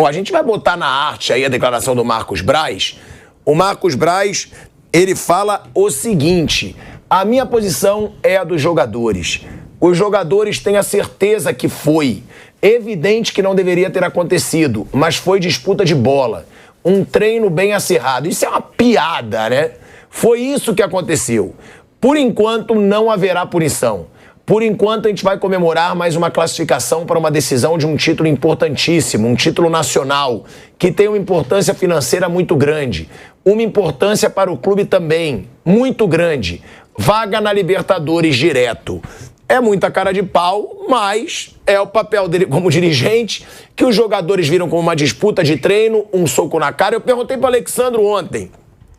a gente vai botar na arte aí a declaração do Marcos Braz. O Marcos Braz, ele fala o seguinte: a minha posição é a dos jogadores. Os jogadores têm a certeza que foi evidente que não deveria ter acontecido, mas foi disputa de bola. Um treino bem acirrado. Isso é uma piada, né? Foi isso que aconteceu. Por enquanto, não haverá punição. Por enquanto, a gente vai comemorar mais uma classificação para uma decisão de um título importantíssimo, um título nacional, que tem uma importância financeira muito grande. Uma importância para o clube também, muito grande. Vaga na Libertadores direto. É muita cara de pau, mas é o papel dele como dirigente, que os jogadores viram como uma disputa de treino, um soco na cara. Eu perguntei para o Alexandro ontem,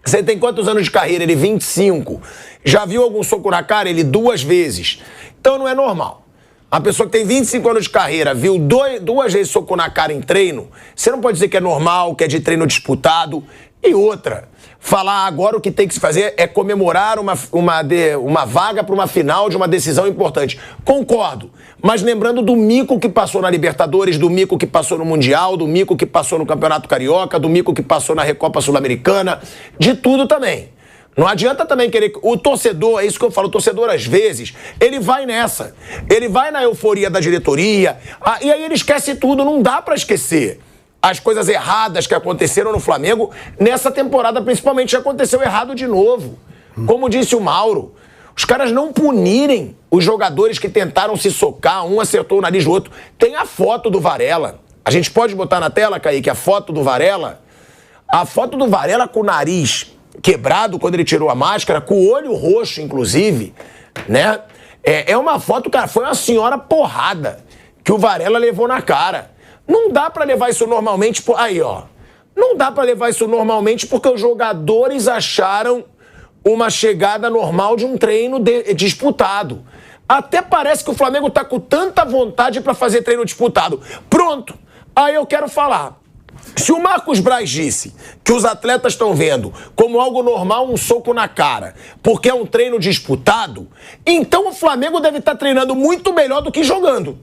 você tem quantos anos de carreira? Ele, 25. Já viu algum soco na cara? Ele, 2 vezes. Então não é normal. A pessoa que tem 25 anos de carreira viu 2 vezes soco na cara em treino, você não pode dizer que é normal, que é de treino disputado. E outra, falar agora o que tem que se fazer é comemorar uma vaga para uma final de uma decisão importante. Concordo, mas lembrando do mico que passou na Libertadores, do mico que passou no Mundial, do mico que passou no Campeonato Carioca, do mico que passou na Recopa Sul-Americana, de tudo também. Não adianta também querer... O torcedor, é isso que eu falo, o torcedor às vezes, ele vai nessa. Ele vai na euforia da diretoria, e aí ele esquece tudo, não dá para esquecer. As coisas erradas que aconteceram no Flamengo, nessa temporada principalmente, já aconteceu errado de novo. Como disse o Mauro, os caras não punirem os jogadores que tentaram se socar, um acertou o nariz do outro. Tem a foto do Varela. A gente pode botar na tela, Kaique, a foto do Varela? A foto do Varela com o nariz quebrado quando ele tirou a máscara, com o olho roxo, inclusive, né? É uma foto, cara, foi uma senhora porrada que o Varela levou na cara. Não dá pra levar isso normalmente... Aí, ó. Não dá pra levar isso normalmente porque os jogadores acharam uma chegada normal de um treino disputado. Até parece que o Flamengo tá com tanta vontade pra fazer treino disputado. Pronto. Aí eu quero falar. Se o Marcos Braz disse que os atletas estão vendo como algo normal um soco na cara, porque é um treino disputado, então o Flamengo deve estar treinando muito melhor do que jogando.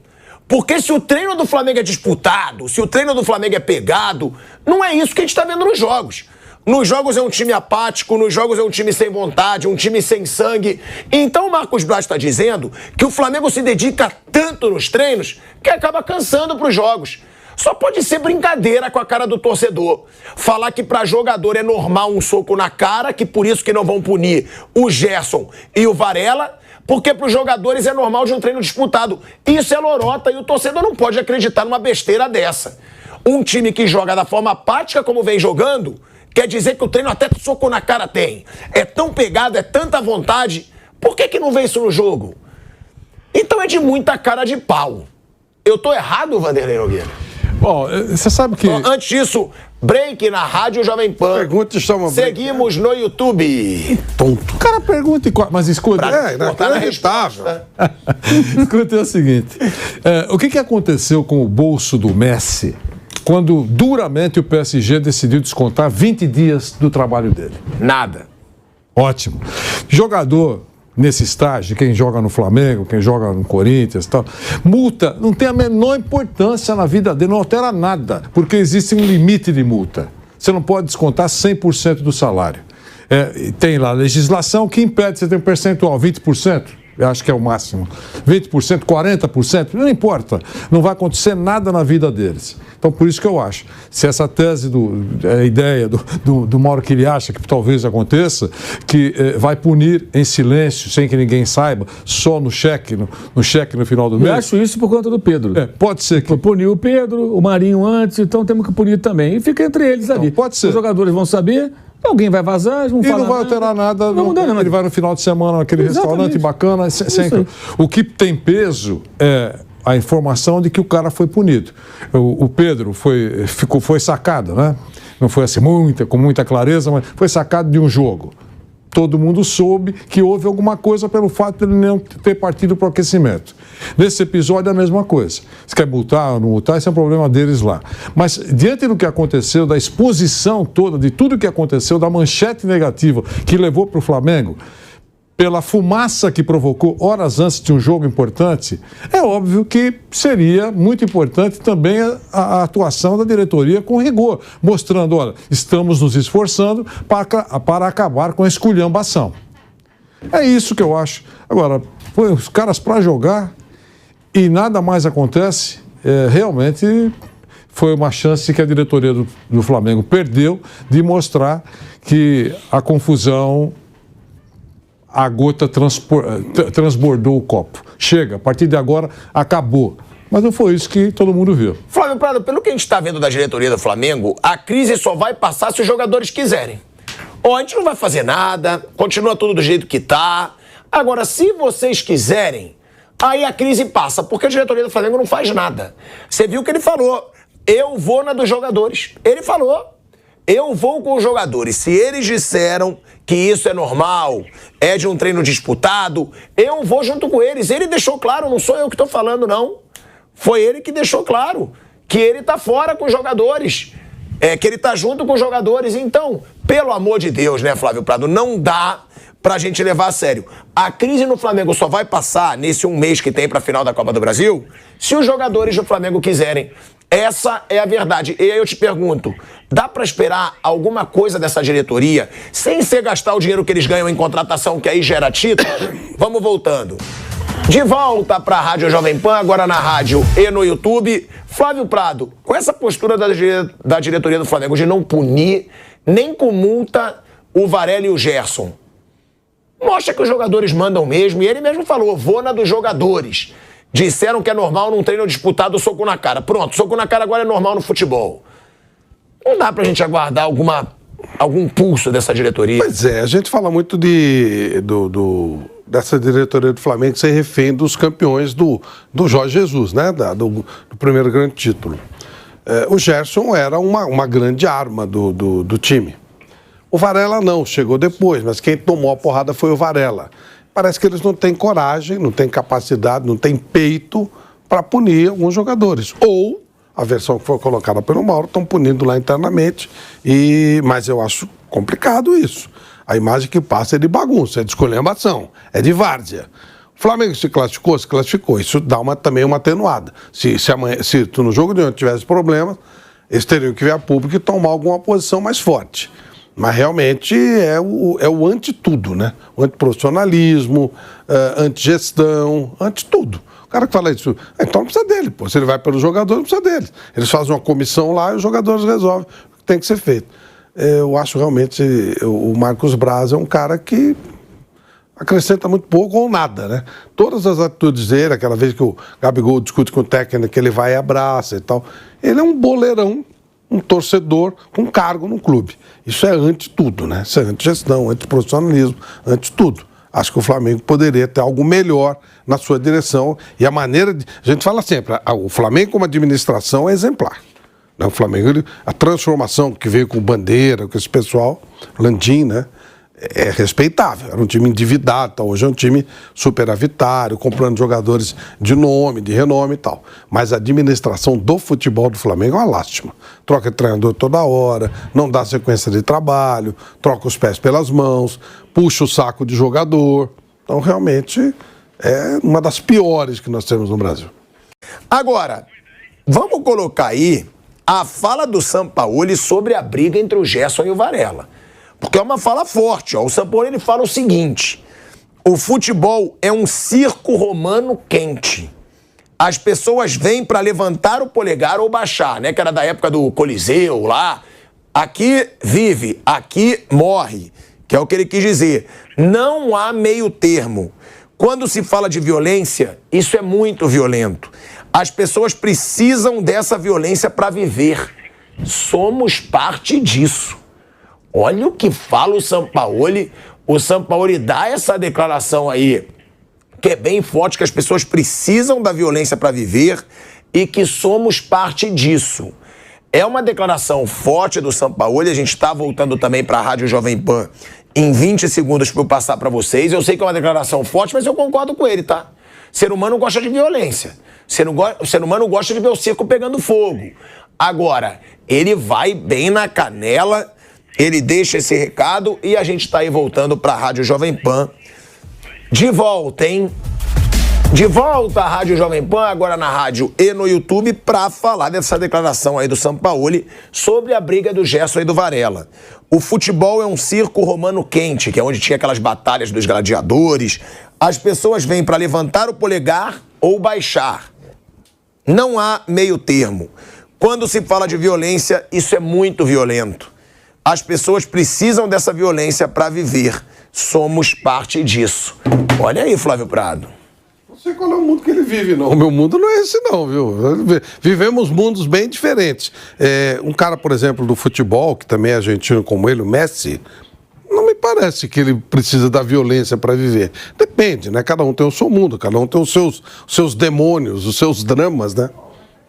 Porque se o treino do Flamengo é disputado, se o treino do Flamengo é pegado, não é isso que a gente está vendo nos jogos. Nos jogos é um time apático, nos jogos é um time sem vontade, um time sem sangue. Então o Marcos Braz está dizendo que o Flamengo se dedica tanto nos treinos que acaba cansando para os jogos. Só pode ser brincadeira com a cara do torcedor. Falar que para jogador é normal um soco na cara, que por isso que não vão punir o Gerson e o Varela, porque para os jogadores é normal de um treino disputado. Isso é lorota e o torcedor não pode acreditar numa besteira dessa. Um time que joga da forma apática como vem jogando, quer dizer que o treino até soco na cara tem. É tão pegado, é tanta vontade. Por que não vê isso no jogo? Então é de muita cara de pau. Eu tô errado, Vanderlei Nogueira? Bom, você sabe que... Antes disso, break na Rádio Jovem Pan. Pergunta e chama Seguimos no YouTube. Tonto. O cara pergunta e... Mas escuta... Escuta, é o seguinte. O que aconteceu com o bolso do Messi quando duramente o PSG decidiu descontar 20 dias do trabalho dele? Nada. Ótimo. Jogador... Nesse estágio, quem joga no Flamengo, quem joga no Corinthians e tal, multa não tem a menor importância na vida dele, não altera nada, porque existe um limite de multa. Você não pode descontar 100% do salário. Tem lá a legislação que impede, você tem um percentual, 20%. Eu acho que é o máximo. 20%, 40%, não importa. Não vai acontecer nada na vida deles. Então, por isso que eu acho. Se essa tese, a ideia do Mauro que ele acha que talvez aconteça, que vai punir em silêncio, sem que ninguém saiba, só no cheque, no cheque no final do mês. Eu acho isso por conta do Pedro. Pode ser que... Puniu o Pedro, o Marinho antes, então temos que punir também. E fica entre eles ali. Pode ser. Os jogadores vão saber... Alguém vai vazar, eles vão falar. E não vai alterar nada. Ele vai no final de semana naquele restaurante bacana. O que tem peso é a informação de que o cara foi punido. O Pedro foi sacado, né? Não foi assim com muita clareza, mas foi sacado de um jogo. Todo mundo soube que houve alguma coisa pelo fato de ele não ter partido para o aquecimento. Nesse episódio é a mesma coisa. Se quer multar ou não multar, esse é um problema deles lá. Mas diante do que aconteceu, da exposição toda, de tudo que aconteceu, da manchete negativa que levou para o Flamengo, pela fumaça que provocou horas antes de um jogo importante, é óbvio que seria muito importante também a atuação da diretoria com rigor, mostrando, olha, estamos nos esforçando para acabar com a esculhambação. É isso que eu acho. Agora, põe os caras para jogar e nada mais acontece, realmente foi uma chance que a diretoria do Flamengo perdeu de mostrar que a confusão, a gota transbordou o copo. Chega, a partir de agora, acabou. Mas não foi isso que todo mundo viu. Flávio Prado, pelo que a gente está vendo da diretoria do Flamengo, a crise só vai passar se os jogadores quiserem. Ó, a gente não vai fazer nada, continua tudo do jeito que tá. Agora, se vocês quiserem, aí a crise passa, porque a diretoria do Flamengo não faz nada. Você viu que ele falou, eu vou na dos jogadores. Ele falou, eu vou com os jogadores. Se eles disseram que isso é normal, é de um treino disputado, eu vou junto com eles. Ele deixou claro, não sou eu que estou falando, não. Foi ele que deixou claro que ele está fora com os jogadores, que ele está junto com os jogadores. Então, pelo amor de Deus, né, Flávio Prado, não dá pra gente levar a sério. A crise no Flamengo só vai passar nesse um mês que tem pra final da Copa do Brasil se os jogadores do Flamengo quiserem. Essa é a verdade. E aí eu te pergunto, dá pra esperar alguma coisa dessa diretoria sem ser gastar o dinheiro que eles ganham em contratação, que aí gera título? Vamos voltando. De volta pra Rádio Jovem Pan, agora na rádio e no YouTube. Flávio Prado, com essa postura da diretoria do Flamengo de não punir, nem com multa, o Varela e o Gerson, mostra que os jogadores mandam mesmo, e ele mesmo falou, vou na dos jogadores. Disseram que é normal num treino disputado soco na cara. Pronto, soco na cara agora é normal no futebol. Não dá pra gente aguardar algum pulso dessa diretoria? Pois é, a gente fala muito dessa diretoria do Flamengo ser refém dos campeões do Jorge Jesus, né? Do primeiro grande título. O Gerson era uma grande arma do time. O Varela não, chegou depois, mas quem tomou a porrada foi o Varela. Parece que eles não têm coragem, não têm capacidade, não têm peito para punir alguns jogadores. Ou, a versão que foi colocada pelo Mauro, estão punindo lá internamente, mas eu acho complicado isso. A imagem que passa é de bagunça, é de esculhambação, é de várzea. O Flamengo se classificou. Isso dá também uma atenuada. Se tu no jogo de ontem tivesse problemas, eles teriam que vir a público e tomar alguma posição mais forte. Mas realmente é o anti-tudo, né? O antiprofissionalismo, anti-gestão, anti-tudo. O cara que fala isso, então não precisa dele, pô. Se ele vai pelo jogador, não precisa dele. Eles fazem uma comissão lá e os jogadores resolvem o que tem que ser feito. Eu acho realmente o Marcos Braz é um cara que acrescenta muito pouco ou nada, né? Todas as atitudes dele, aquela vez que o Gabigol discute com o técnico, que ele vai e abraça e tal, ele é um boleirão, um torcedor com cargo no clube. Isso é anti-tudo, né? Isso é anti-gestão, anti-profissionalismo, anti-tudo. Acho que o Flamengo poderia ter algo melhor na sua direção e a maneira de... A gente fala sempre, o Flamengo como administração é exemplar. O Flamengo, a transformação que veio com o Bandeira, com esse pessoal, Landim, né? É respeitável. Era um time endividado, tá? Hoje é um time superavitário, comprando jogadores de nome, de renome e tal. Mas a administração do futebol do Flamengo é uma lástima. Troca de treinador toda hora, não dá sequência de trabalho, troca os pés pelas mãos, puxa o saco de jogador. Então, realmente, é uma das piores que nós temos no Brasil. Agora, vamos colocar aí a fala do Sampaoli sobre a briga entre o Gerson e o Varela. Porque é uma fala forte. Ó. O Sampaoli ele fala o seguinte: o futebol é um circo romano quente. As pessoas vêm para levantar o polegar ou baixar, né? Que era da época do Coliseu lá. Aqui vive, aqui morre. Que é o que ele quis dizer. Não há meio termo. Quando se fala de violência, isso é muito violento. As pessoas precisam dessa violência para viver. Somos parte disso. Olha o que fala o Sampaoli. O Sampaoli dá essa declaração aí, que é bem forte, que as pessoas precisam da violência para viver e que somos parte disso. É uma declaração forte do Sampaoli. A gente está voltando também para a Rádio Jovem Pan em 20 segundos para eu passar para vocês. Eu sei que é uma declaração forte, mas eu concordo com ele, tá? Ser humano gosta de violência. Ser humano gosta de ver o circo pegando fogo. Agora, ele vai bem na canela, ele deixa esse recado e a gente está aí voltando para a Rádio Jovem Pan De volta, hein? De volta à Rádio Jovem Pan, agora na rádio e no YouTube, para falar dessa declaração aí do Sampaoli sobre a briga do Gerson e do Varela. O futebol é um circo romano quente, que é onde tinha aquelas batalhas dos gladiadores. As pessoas vêm para levantar o polegar ou baixar. Não há meio termo. Quando se fala de violência, isso é muito violento. As pessoas precisam dessa violência para viver. Somos parte disso. Olha aí, Flávio Prado. Não sei qual é o mundo que ele vive, não. O meu mundo não é esse, não, viu? Vivemos mundos bem diferentes. Um cara, por exemplo, do futebol, que também é argentino como ele, o Messi, não me parece que ele precisa da violência para viver. Depende, né? Cada um tem o seu mundo, cada um tem os seus demônios, os seus dramas, né?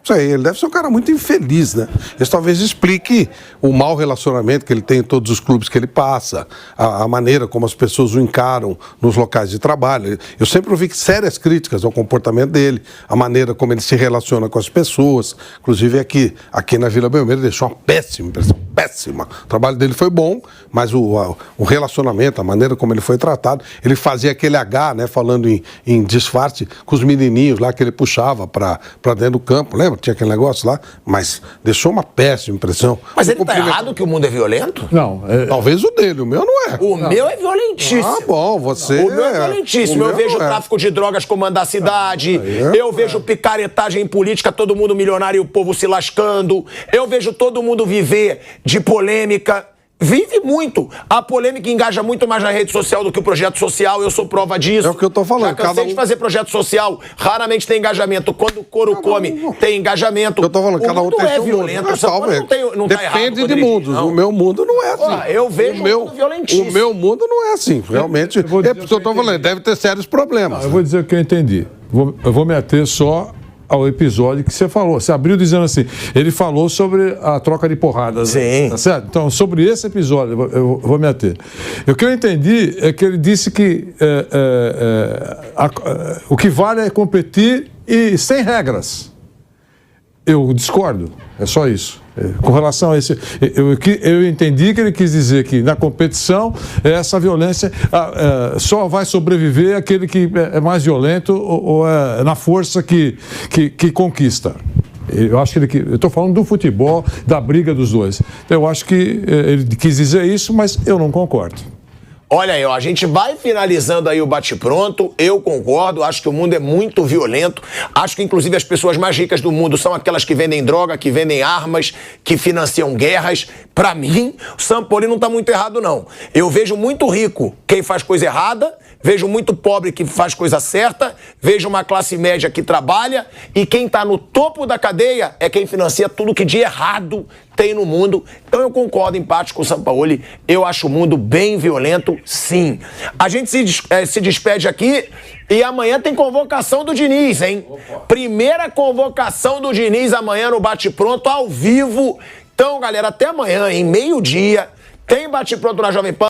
Isso aí, ele deve ser um cara muito infeliz, né? Isso talvez explique o mau relacionamento que ele tem em todos os clubes que ele passa, a maneira como as pessoas o encaram nos locais de trabalho. Eu sempre ouvi sérias críticas ao comportamento dele, a maneira como ele se relaciona com as pessoas. Inclusive aqui na Vila Belmiro deixou uma péssima impressão, péssima. O trabalho dele foi bom, mas o relacionamento, a maneira como ele foi tratado, ele fazia aquele H, né, falando em disfarce, com os menininhos lá que ele puxava para dentro do campo, lembra? Tinha aquele negócio lá, mas deixou uma péssima impressão. Mas ele tá errado que o mundo é violento? Não. Talvez o dele, o meu não é. O meu é violentíssimo. Ah, bom, você... O meu é violentíssimo. Eu vejo o tráfico de drogas comandar a cidade, eu vejo picaretagem política, todo mundo milionário e o povo se lascando, eu vejo todo mundo viver de polêmica. Vive muito. A polêmica engaja muito mais na rede social do que o projeto social. Eu sou prova disso. É o que eu tô falando. Já cansei de fazer projeto social. Raramente tem engajamento. Quando o couro come, tem engajamento. Eu tô falando, cada um tem seu violento. mundo. Não tá errado, depende de mundos. O meu mundo não é assim. Eu vejo o meu, mundo violentíssimo. O meu mundo não é assim. Realmente. É por isso que eu tô falando. Deve ter sérios problemas. Não, eu vou dizer o que eu entendi. Eu vou me ater só ao episódio que você falou. Você abriu dizendo assim, ele falou sobre a troca de porradas. Sim. Tá certo? Então, sobre esse episódio, eu vou me ater. O que eu entendi é que ele disse que o que vale é competir e sem regras. Eu discordo. É só isso. Com relação a esse... Eu entendi que ele quis dizer que na competição essa violência só vai sobreviver aquele que é mais violento ou é na força que conquista. Eu acho que eu estou falando do futebol, da briga dos dois. Eu acho que ele quis dizer isso, mas eu não concordo. Olha aí, ó, a gente vai finalizando aí o bate-pronto. Eu concordo, acho que o mundo é muito violento. Acho que, inclusive, as pessoas mais ricas do mundo são aquelas que vendem droga, que vendem armas, que financiam guerras. Pra mim, o Sampaoli não tá muito errado, não. Eu vejo muito rico quem faz coisa errada, vejo muito pobre que faz coisa certa, vejo uma classe média que trabalha e quem tá no topo da cadeia é quem financia tudo que de errado tem no mundo. Então eu concordo em parte com o Sampaoli. Eu acho o mundo bem violento, sim. A gente se despede aqui e amanhã tem convocação do Diniz, hein? Opa. Primeira convocação do Diniz amanhã no Bate-Pronto, ao vivo. Então, galera, até amanhã, em meio-dia, tem Bate-Pronto na Jovem Pan.